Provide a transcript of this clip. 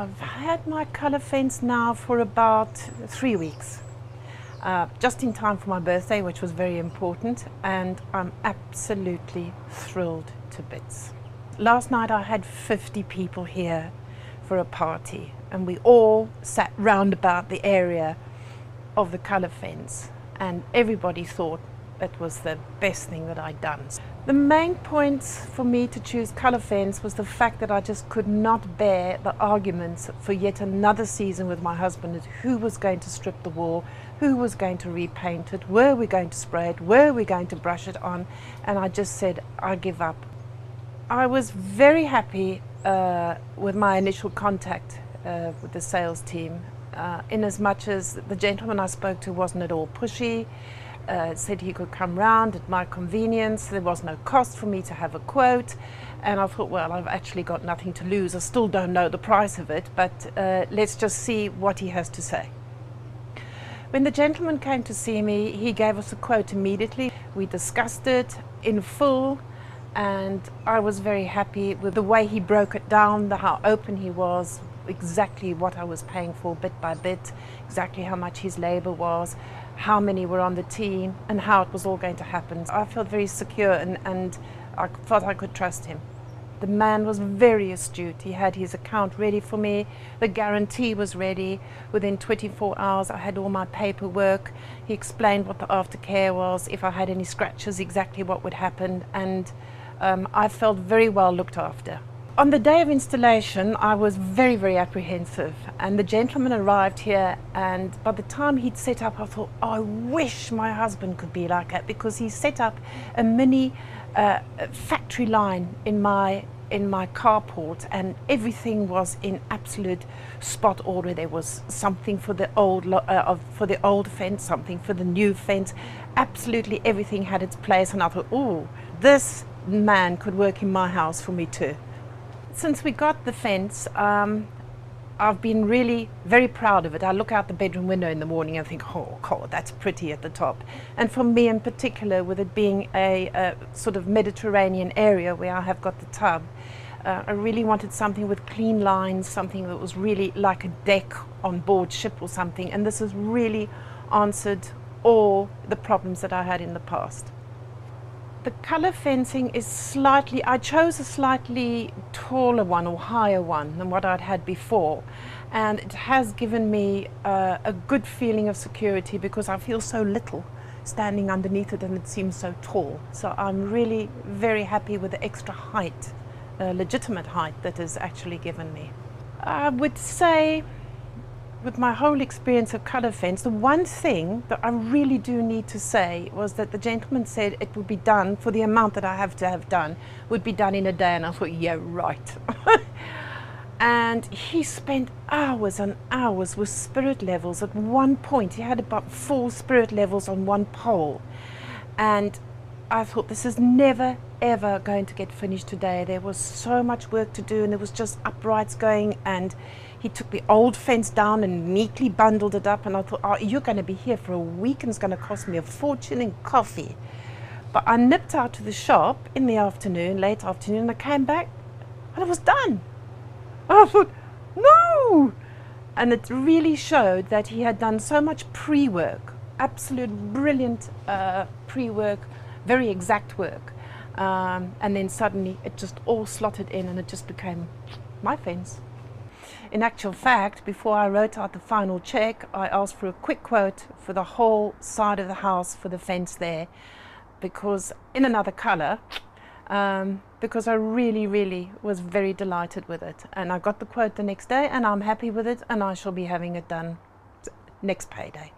I've had my Colourfence now for about 3 weeks, just in time for my birthday, which was very important, and I'm absolutely thrilled to bits. Last night I had 50 people here for a party, and we all sat round about the area of the Colourfence, and everybody thought it was the best thing that I'd done. The main points for me to choose Colourfence was the fact that I just could not bear the arguments for yet another season with my husband as who was going to strip the wall, who was going to repaint it, were we going to spray it, were we going to brush it on, and I just said, I give up. I was very happy with my initial contact with the sales team, in as much as the gentleman I spoke to wasn't at all pushy. Said he could come round at my convenience. There was no cost for me to have a quote, and I thought, well, I've actually got nothing to lose. I still don't know the price of it, but let's just see what he has to say. When the gentleman came to see me, he gave us a quote immediately. We discussed it in full, and I was very happy with the way he broke it down, how open he was, exactly what I was paying for bit by bit, exactly how much his labor was, how many were on the team, and how it was all going to happen. I felt very secure, and I thought I could trust him. The man was very astute. He had his account ready for me. The guarantee was ready. Within 24 hours I had all my paperwork. He explained what the aftercare was, if I had any scratches, exactly what would happen, and I felt very well looked after. On the day of installation, I was very, very apprehensive, and the gentleman arrived here, and by the time he'd set up, I thought, oh, I wish my husband could be like that, because he set up a mini factory line in my carport, and everything was in absolute spot order. There was something for the old fence, something for the new fence. Absolutely everything had its place, and I thought, oh, this man could work in my house for me too. Since we got the fence, I've been really very proud of it. I look out the bedroom window in the morning and think, oh God, that's pretty at the top. And for me in particular, with it being a sort of Mediterranean area where I have got the tub, I really wanted something with clean lines, something that was really like a deck on board ship or something. And this has really answered all the problems that I had in the past. The colour fencing is slightly, I chose a slightly taller one or higher one than what I'd had before, and it has given me a good feeling of security, because I feel so little standing underneath it and it seems so tall. So I'm really very happy with the extra height, legitimate height that is actually given me. I would say, with my whole experience of Colourfence, the one thing that I really do need to say was that the gentleman said it would be done, for the amount that I have to have done, would be done in a day, and I thought, yeah, right. And he spent hours and hours with spirit levels. At one point he had about 4 spirit levels on one pole, and I thought, this is never ever going to get finished today. There was so much work to do, and there was just uprights going, and he took the old fence down and neatly bundled it up, and I thought, oh, you're going to be here for a week and it's going to cost me a fortune in coffee. But I nipped out to the shop in the afternoon, late afternoon, and I came back and it was done. And I thought, no! And it really showed that he had done so much pre-work, absolute brilliant pre-work, very exact work. And then suddenly it just all slotted in, and it just became my fence. In actual fact, before I wrote out the final check, I asked for a quick quote for the whole side of the house for the fence there, because in another colour, because I really, really was very delighted with it. And I got the quote the next day, and I'm happy with it, and I shall be having it done next payday.